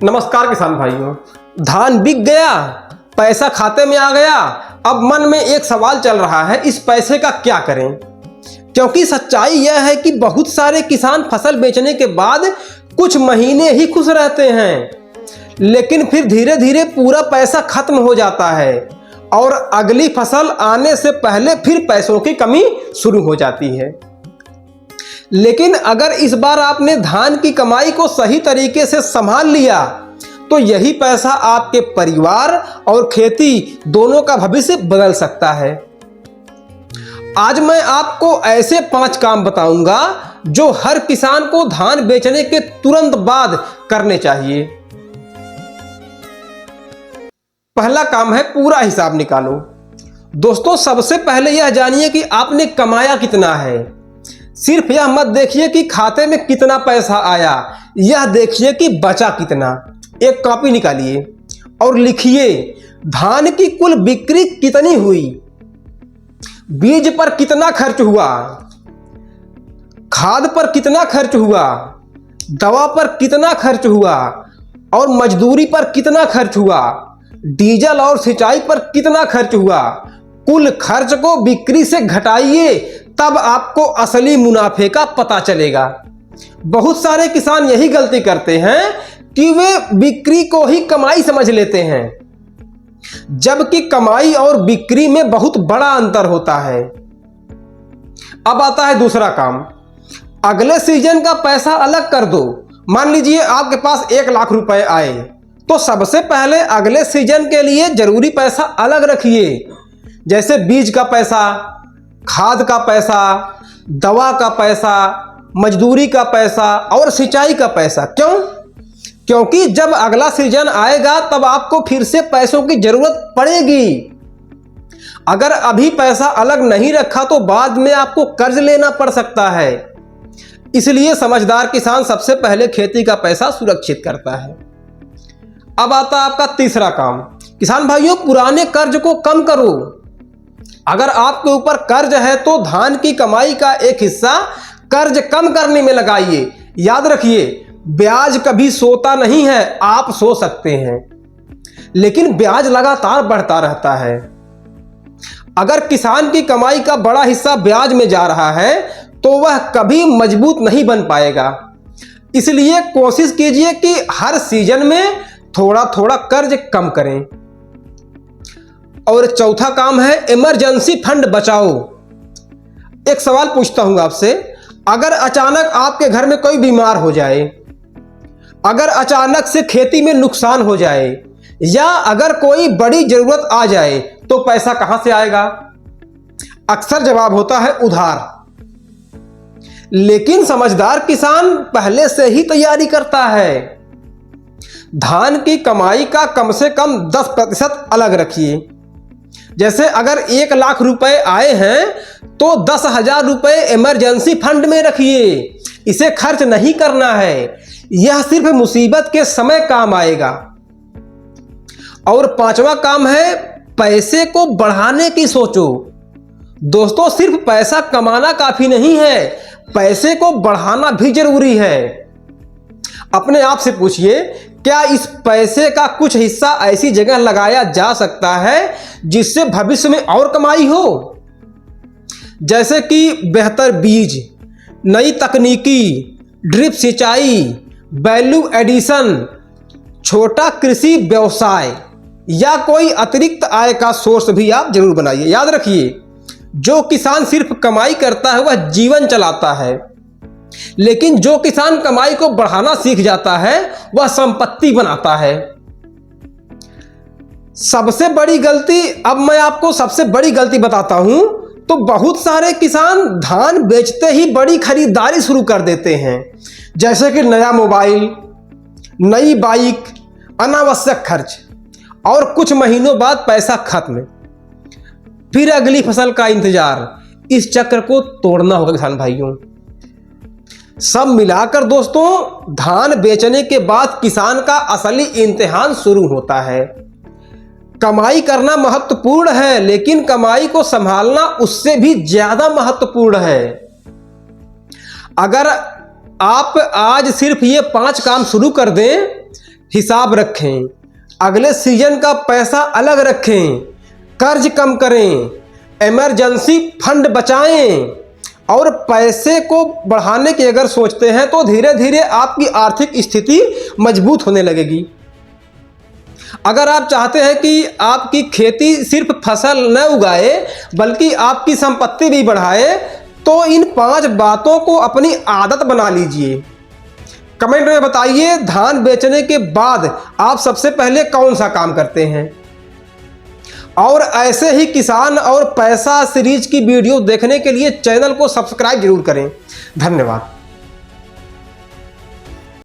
नमस्कार किसान भाइयों। धान बिक गया, पैसा खाते में आ गया। अब मन में एक सवाल चल रहा है, इस पैसे का क्या करें? क्योंकि सच्चाई यह है कि बहुत सारे किसान फसल बेचने के बाद कुछ महीने ही खुश रहते हैं, लेकिन फिर धीरे धीरे पूरा पैसा खत्म हो जाता है और अगली फसल आने से पहले फिर पैसों की कमी शुरू हो जाती है। लेकिन अगर इस बार आपने धान की कमाई को सही तरीके से संभाल लिया तो यही पैसा आपके परिवार और खेती दोनों का भविष्य बदल सकता है। आज मैं आपको ऐसे 5 काम बताऊंगा जो हर किसान को धान बेचने के तुरंत बाद करने चाहिए। पहला काम है पूरा हिसाब निकालो। दोस्तों, सबसे पहले यह जानिए कि आपने कमाया कितना है। सिर्फ यह मत देखिए कि खाते में कितना पैसा आया, यह देखिए कि बचा कितना। एक कॉपी निकालिए और लिखिए धान की कुल बिक्री कितनी हुई, बीज पर कितना खर्च हुआ, खाद पर कितना खर्च हुआ, दवा पर कितना खर्च हुआ और मजदूरी पर कितना खर्च हुआ, डीजल और सिंचाई पर कितना खर्च हुआ। कुल खर्च को बिक्री से घटाइए, तब आपको असली मुनाफे का पता चलेगा। बहुत सारे किसान यही गलती करते हैं कि वे बिक्री को ही कमाई समझ लेते हैं, जबकि कमाई और बिक्री में बहुत बड़ा अंतर होता है। अब आता है दूसरा काम, अगले सीजन का पैसा अलग कर दो। मान लीजिए आपके पास 1 लाख रुपए आए, तो सबसे पहले अगले सीजन के लिए जरूरी पैसा अलग रखिए, जैसे बीज का पैसा, खाद का पैसा, दवा का पैसा, मजदूरी का पैसा और सिंचाई का पैसा। क्यों? क्योंकि जब अगला सीजन आएगा तब आपको फिर से पैसों की जरूरत पड़ेगी। अगर अभी पैसा अलग नहीं रखा तो बाद में आपको कर्ज लेना पड़ सकता है। इसलिए समझदार किसान सबसे पहले खेती का पैसा सुरक्षित करता है। अब आता है आपका तीसरा काम। किसान भाइयों, पुराने कर्ज को कम करो। अगर आपके ऊपर कर्ज है तो धान की कमाई का एक हिस्सा कर्ज कम करने में लगाइए। याद रखिए, ब्याज कभी सोता नहीं है। आप सो सकते हैं, लेकिन ब्याज लगातार बढ़ता रहता है। अगर किसान की कमाई का बड़ा हिस्सा ब्याज में जा रहा है तो वह कभी मजबूत नहीं बन पाएगा। इसलिए कोशिश कीजिए कि हर सीजन में थोड़ा थोड़ा कर्ज कम करें। और चौथा काम है इमरजेंसी फंड बचाओ। एक सवाल पूछता हूं आपसे, अगर अचानक आपके घर में कोई बीमार हो जाए, अगर अचानक से खेती में नुकसान हो जाए या अगर कोई बड़ी जरूरत आ जाए तो पैसा कहां से आएगा? अक्सर जवाब होता है उधार। लेकिन समझदार किसान पहले से ही तैयारी करता है। धान की कमाई का कम से कम 10% अलग रखिए। जैसे अगर 1 लाख रुपए आए हैं तो 10,000 रुपए इमरजेंसी फंड में रखिए। इसे खर्च नहीं करना है, यह सिर्फ मुसीबत के समय काम आएगा। और 5वां काम है पैसे को बढ़ाने की सोचो। दोस्तों, सिर्फ पैसा कमाना काफी नहीं है, पैसे को बढ़ाना भी जरूरी है। अपने आप से पूछिए, क्या इस पैसे का कुछ हिस्सा ऐसी जगह लगाया जा सकता है जिससे भविष्य में और कमाई हो? जैसे कि बेहतर बीज, नई तकनीकी, ड्रिप सिंचाई, वैल्यू एडिशन, छोटा कृषि व्यवसाय या कोई अतिरिक्त आय का सोर्स भी आप जरूर बनाइए। याद रखिए, जो किसान सिर्फ कमाई करता है वह जीवन चलाता है, लेकिन जो किसान कमाई को बढ़ाना सीख जाता है वह संपत्ति बनाता है। सबसे बड़ी गलती, अब मैं आपको सबसे बड़ी गलती बताता हूं, तो बहुत सारे किसान धान बेचते ही बड़ी खरीदारी शुरू कर देते हैं, जैसे कि नया मोबाइल, नई बाइक, अनावश्यक खर्च, और कुछ महीनों बाद पैसा खत्म, फिर अगली फसल का इंतजार। इस चक्र को तोड़ना होगा किसान भाइयों। सब मिलाकर दोस्तों, धान बेचने के बाद किसान का असली इम्तिहान शुरू होता है। कमाई करना महत्वपूर्ण है, लेकिन कमाई को संभालना उससे भी ज्यादा महत्वपूर्ण है। अगर आप आज सिर्फ ये 5 काम शुरू कर दें, हिसाब रखें, अगले सीजन का पैसा अलग रखें, कर्ज कम करें, इमरजेंसी फंड बचाएं और पैसे को बढ़ाने की अगर सोचते हैं तो धीरे धीरे आपकी आर्थिक स्थिति मजबूत होने लगेगी। अगर आप चाहते हैं कि आपकी खेती सिर्फ फसल न उगाए बल्कि आपकी संपत्ति भी बढ़ाए, तो इन 5 बातों को अपनी आदत बना लीजिए। कमेंट में बताइए, धान बेचने के बाद आप सबसे पहले कौन सा काम करते हैं। और ऐसे ही किसान और पैसा सीरीज की वीडियो देखने के लिए चैनल को सब्सक्राइब जरूर करें। धन्यवाद।